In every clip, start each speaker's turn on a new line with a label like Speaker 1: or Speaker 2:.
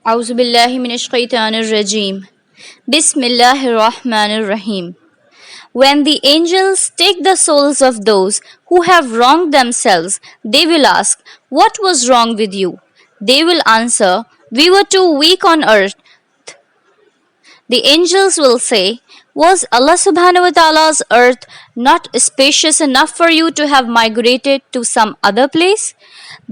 Speaker 1: A'udhu billahi minash shaitanir rajim. Bismillahir rahmanir rahim. When the angels take the souls of those who have wronged themselves, they will ask, "What was wrong with you?" They will answer, "We were too weak on earth." The angels will say, "Was Allah subhanahu wa ta'ala's earth not spacious enough for you to have migrated to some other place?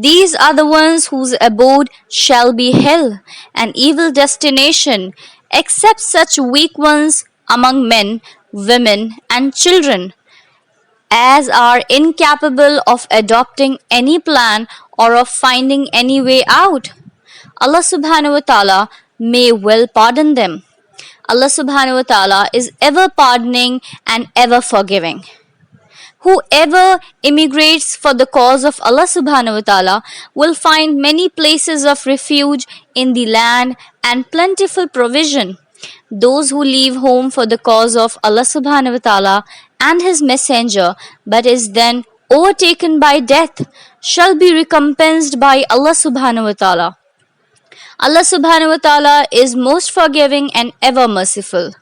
Speaker 1: These are the ones whose abode shall be hell, an evil destination, except such weak ones among men, women, and children as are incapable of adopting any plan or of finding any way out. Allah subhanahu wa ta'ala may well pardon them. Allah subhanahu wa ta'ala is ever pardoning and ever forgiving. Whoever immigrates for the cause of Allah subhanahu wa ta'ala will find many places of refuge in the land and plentiful provision. Those who leave home for the cause of Allah subhanahu wa ta'ala and His Messenger but is then overtaken by death shall be recompensed by Allah subhanahu wa ta'ala. Allah subhanahu wa ta'ala is most forgiving and ever merciful.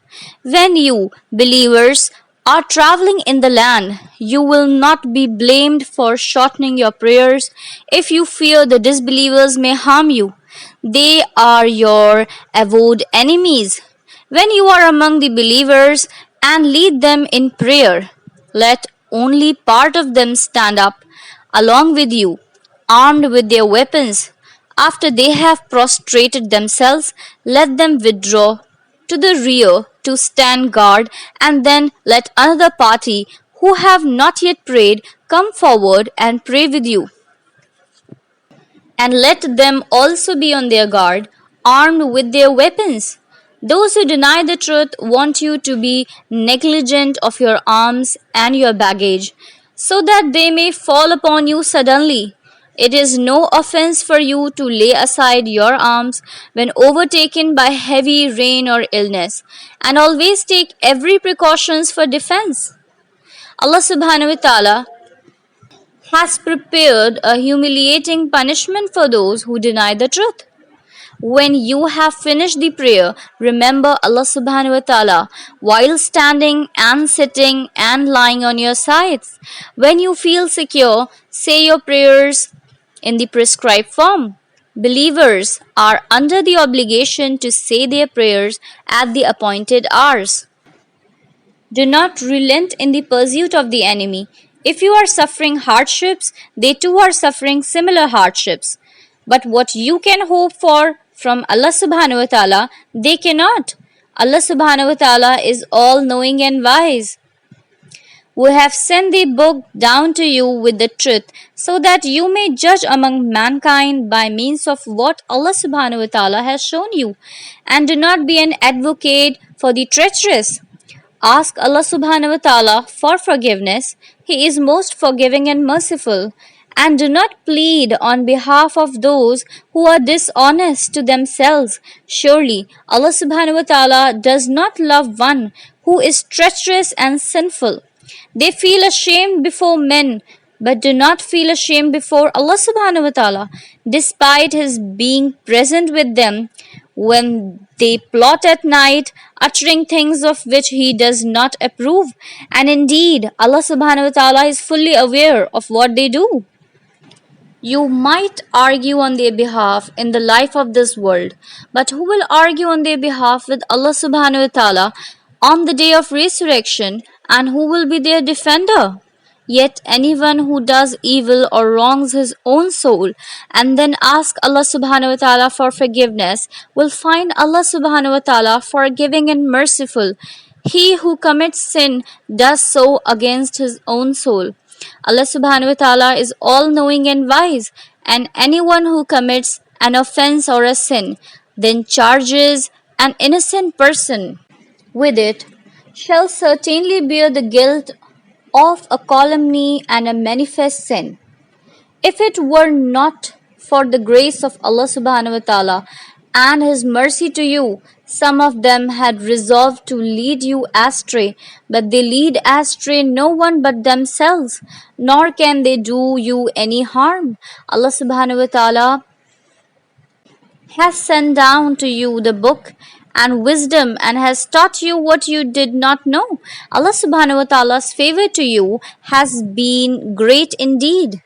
Speaker 1: When you, believers, are traveling in the land, you will not be blamed for shortening your prayers if you fear the disbelievers may harm you. They are your avowed enemies. When you are among the believers and lead them in prayer, let only part of them stand up along with you, armed with their weapons. After they have prostrated themselves, let them withdraw to the rear to stand guard, and then let another party who have not yet prayed come forward and pray with you. And let them also be on their guard, armed with their weapons. Those who deny the truth want you to be negligent of your arms and your baggage, so that they may fall upon you suddenly. It is no offense for you to lay aside your arms when overtaken by heavy rain or illness, and always take every precautions for defense. Allah subhanahu wa ta'ala has prepared a humiliating punishment for those who deny the truth. When you have finished the prayer, remember Allah subhanahu wa ta'ala while standing and sitting and lying on your sides. When you feel secure, say your prayers in the prescribed form. Believers are under the obligation to say their prayers at the appointed hours. Do not relent in the pursuit of the enemy. If you are suffering hardships, they too are suffering similar hardships. But what you can hope for from Allah subhanahu wa ta'ala, they cannot. Allah subhanahu wa ta'ala is all knowing and wise. We have sent the book down to you with the truth, so that you may judge among mankind by means of what Allah subhanahu wa ta'ala has shown you, and do not be an advocate for the treacherous. Ask Allah subhanahu wa ta'ala for forgiveness. He is most forgiving and merciful. And do not plead on behalf of those who are dishonest to themselves. Surely Allah subhanahu wa ta'ala does not love one who is treacherous and sinful. They feel ashamed before men, but do not feel ashamed before Allah subhanahu wa ta'ala, despite His being present with them when they plot at night, uttering things of which He does not approve. And indeed, Allah subhanahu wa ta'ala is fully aware of what they do. You might argue on their behalf in the life of this world, but who will argue on their behalf with Allah subhanahu wa ta'ala on the day of resurrection, and who will be their defender? Yet anyone who does evil or wrongs his own soul and then asks Allah subhanahu wa ta'ala for forgiveness will find Allah subhanahu wa ta'ala forgiving and merciful. He who commits sin does so against his own soul. Allah subhanahu wa ta'ala is all knowing and wise, and anyone who commits an offense or a sin, then charges an innocent person with it, shall certainly bear the guilt of a calumny and a manifest sin. If it were not for the grace of Allah subhanahu wa ta'ala and His mercy to you, some of them had resolved to lead you astray, but they lead astray no one but themselves, nor can they do you any harm. Allah subhanahu wa ta'ala has sent down to you the book and wisdom and has taught you what you did not know. Allah subhanahu wa ta'ala's favor to you has been great indeed.